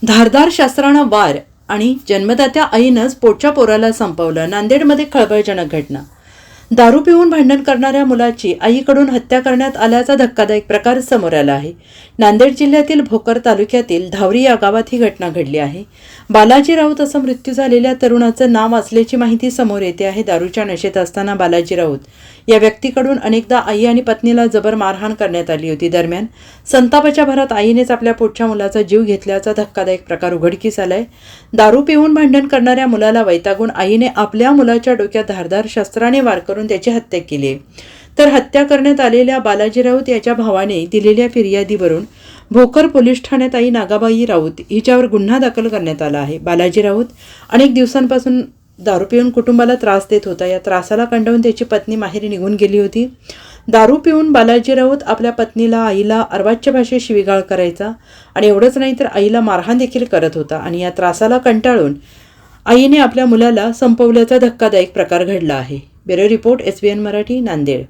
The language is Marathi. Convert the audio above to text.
धारदार शस्त्रानं वार आणि जन्मदात्या आईनंच पोटच्या पोराला संपवलं. नांदेडमध्ये खळबळजनक घटना. दारू पिऊन भांडण करणाऱ्या मुलाची आईकडून हत्या करण्यात आल्याचा धक्कादायक प्रकार समोर आला आहे. नांदेड जिल्ह्यातील भोकर तालुक्यातील धावरी या गावात ही घटना घडली आहे. बालाजी राऊत असं मृत्यू झालेल्या तरुणाचं नाव असल्याची माहिती समोर येते आहे. दारूच्या नशेत असताना बालाजी राऊत या व्यक्तीकडून अनेकदा आई आणि पत्नीला जबर मारहाण करण्यात आली होती. दरम्यान संतापाच्या भरात आईनेच आपल्या पोटच्या मुलाचा जीव घेतल्याचा धक्कादायक प्रकार उघडकीस आलाय. दारू पिऊन भांडण करणाऱ्या मुलाला वैतागून आईने आपल्या मुलाच्या डोक्यात धारदार शस्त्राने वार करून त्याची हत्या केली. तर हत्या करण्यात आलेल्या बालाजी राऊत याच्या भावाने दिलेल्या फिर्यादीवरून भोकर पोलीस ठाण्यात आई नागाबाई राऊत हिच्यावर गुन्हा दाखल करण्यात आला आहे. बालाजी राऊत अनेक दिवसांपासून दारू पिऊन कुटुंबाला त्रास देत होता. या त्रासाला कंटाळून त्याची पत्नी माहेरी निघून गेली होती. दारू पिऊन बालाजी राऊत आपल्या पत्नीला आईला अर्वाच्य भाषेत शिवीगाळ करायचा आणि एवढंच नाही तर आईला मारहाण देखील करत होता. आणि या त्रासाला कंटाळून आईने आपल्या मुलाला संपवल्याचा धक्कादायक प्रकार घडला आहे. Bureau report SBN Marathi Nanded.